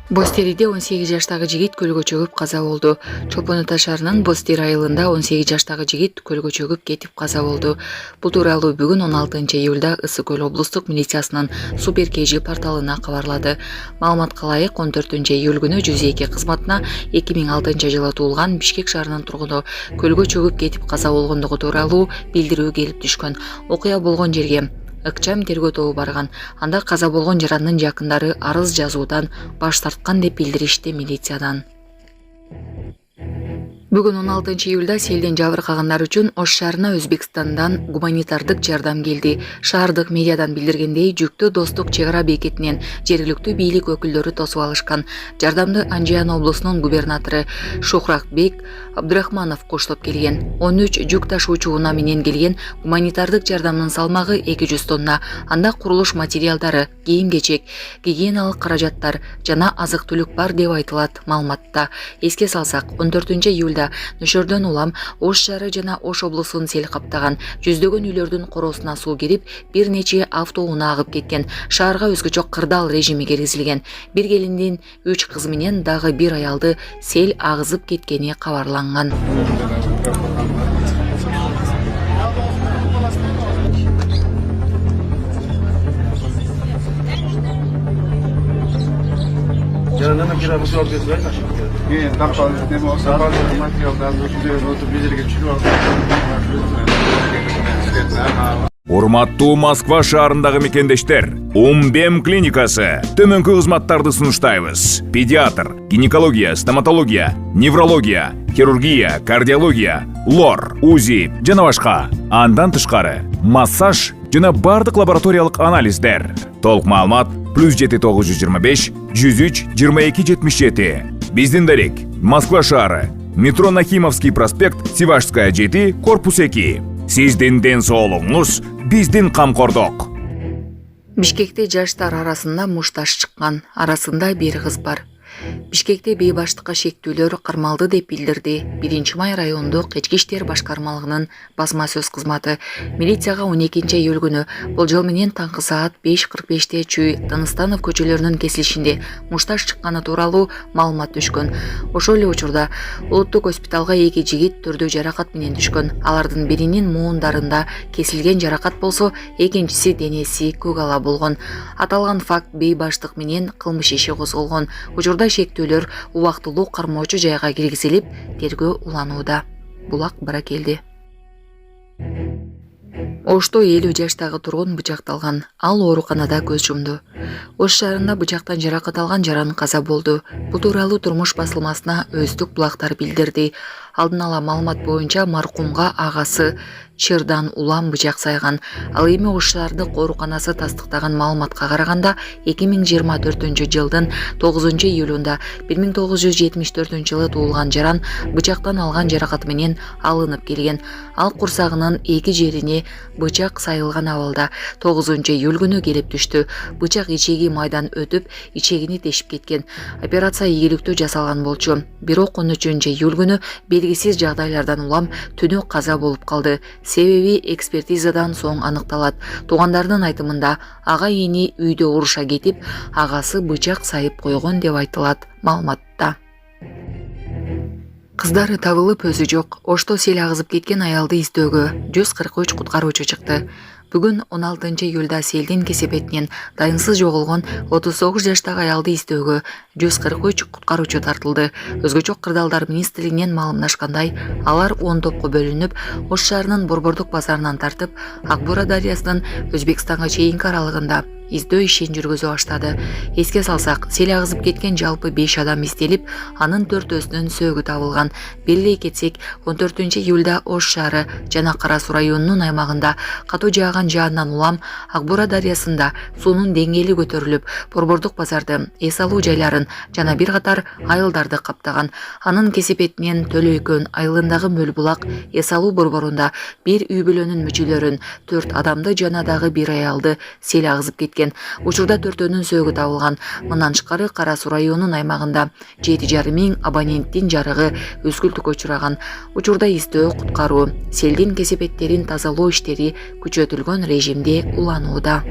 Бостериде 18 жаштагы жигит көлгө чөгүп каза болду. Чолпон Ата шаарынын Бостери айылында 18 жаштагы жигит көлгө чөгүп кетип каза болду. Бул тууралуу бүгүн 16 июлда Ысык көл облустук милициясынын Супер КЖ порталына кабарлады. Маалыматка ылайык 14 июль күнү 102 кызматына 2006 жылы туулган Бишкек шаарынын тургуну көлгө чөгүп кетип каза болгондугу тууралуу билдирүү келип түшкөн. Окуя болгон жерге ыкчам тергөө тобу барган. Анда каза болгон жарандын жакындары арыз жазуудан баш тарткан деп билдиришти милициядан. Бүгүн 16 июлда селден жабыркагандар үчүн Ош шаарына Өзбекстандан гуманитардык жардам келди. Шаардык медиадан билдиргендей, жүктү Достук чек ара бекетинен жергиликтүү бийлик өкүлдөрү тосуп алышкан. Жардамды Анжиян облусунун губернатору Шухрахбек Абдурахманов коштоп келген. 13 жүк ташуучу унаа менен келген гуманитардык жардамдын салмагы 200 тонна. Анда курулуш материалдары, кийим-кечек, гигиеналык каражаттар жана азык-түлүк бар деп айтылат маалыматта. Эске салсак, 14 июлда нөшөрдөн улам Ош шаары жана Ош облусун сел каптаган. Жүздөгөн үйлөрдүн коросуна суу кирип, бир нече автоунаа агып кеткен. Шаарга өзгөчө кырдаал режими киргизилген. Бир келиндин 3 кызы менен дагы бир аялды сел агызып кеткени кабарланган. Жанына кирабыз жол берип берди. Мен тапшал деп болсо, материалдарды өтүп өтүп бизерге чыгып алып. Урматтуу Москва шаарындагы мекендештер, Умбем клиникасы төмөнкү кызматтарды сунуштайбыз. Педиатр, гинекология, стоматология, неврология, хирургия, кардиология, лор, УЗИ жана башка. Андан тышкары массаж жана бардык лабораториялык анализдер. Толук маалымат +7 925 103 22 77. Биздин дарек Москва шаары, метро Нахимовский проспект, Сивашская 7, корпус 2. Сиздин ден соолугуңуз биздин камкордук. Бишкекте жаштар арасында мушташ чыккан, арасында бир кыз бар. Бишкекте бейбаштыкка шектүүлөр кармалды деп билдирди 1-май райондук ички иштер башкармалыгынын басма сөз кызматы. Милицияга 12 июль күнү болжол менен таңкы саат 5:45 Чүй Таныстанов көчөлөрүнүн кесилишинде мушташ чыкканы тууралуу маалымат түшкөн. Ошол эле учурда улуттук госпиталга 2 жигит түрдүү жаракат менен түшкөн. Алардын биринин муундарында кесилген жаракат болсо, экинчиси денеси көк ала болгон. Аталган факт бейбаштык менен кылмыш иши козголгон. Учурда шектүүлөр убактылуу кармоочу жайга киргизилип, тергөө уланууда. Булак Баракелди. Ошто 50 жаштагы тургун бычакталган. Ал ооруканада көз жумду. Ош шаарында бычактан жаракат алган жаран каза болду. Бул тууралуу Турмуш басылмасына Өздүк булактар билдирди. Алдын ала маалымат боюнча маркумга агасы Чырдан улам бычак сайган. Ал эми Ош шаардык ооруканасы тастыктаган маалыматка караганда 2024 жылдын 9 июлунда 1974 жылы туулган жаран бычактан алган жаракаты менен алынып келген. Ал курсагынын 2 жерине бычак сайылган абалда 9 июль күнү келип түштү. Бычак ичеги майдан өтүп, ичегини тешип кеткен. Операция ийгиликтүү жасалган болчу. Бирок 13 июль күнү белгисиз жагдайлардан улам түнү каза болуп калды. Себеби экспертизадан соң аныкталат. Туугандардын айтымында ага эни үйдө уруша кетип, агасы бычак сайып койгон деп айтылат маалыматта. Кыздары табылып өзү жок. Ошто сел агызып кеткен аялды издөөгө 143 куткаруучу чыкты. Бүгүн 16 июлда селдин кесепетинен дайынсыз жоголгон 39 жаштагы аялды издөөгө 143 куткаруучу тартылды. Өзгөчө кырдаалдар министрлигинен маалымдашкандай, алар 10 топко бөлүнүп, Ош шаарынын Борбордук базарынан тартып, Ак Бура дарыясынын Өзбекстанга чейинки аралыгында издөө ишин жүргүзө баштады. Эске салсак, сел агызып кеткен жалпы 5 адам изделип, анын 4-өсүнүн сөөгү табылган. Белгилей кетсек, 14 июлда Ош шаары жана Кара Суу районунун аймагында катуу жааган жаандан улам Ак Бура дарыясында суунун деңгээли көтөрүлүп, Борбордук базарды, эс алуу жайларын жана бир катар айылдарды каптаган. Анын кесепетинен Төлөйкөн айылындагы Мөл булак эс алуу борборунда бир үй бүлөнүн мүчөлөрүн, 4 адамды жана дагы бир аялды сел агызып кеткен. Учурда 4-өнүн сөөгү табылган. Мындан тышкары Кара Суу районунун аймагында 7,5 миң абоненттин жарыгы өзгүлтүккө учураган. Учурда издөө, куткаруу, селдин кесепеттерин тазалоо иштери күчөтүлгөн режимде уланууда.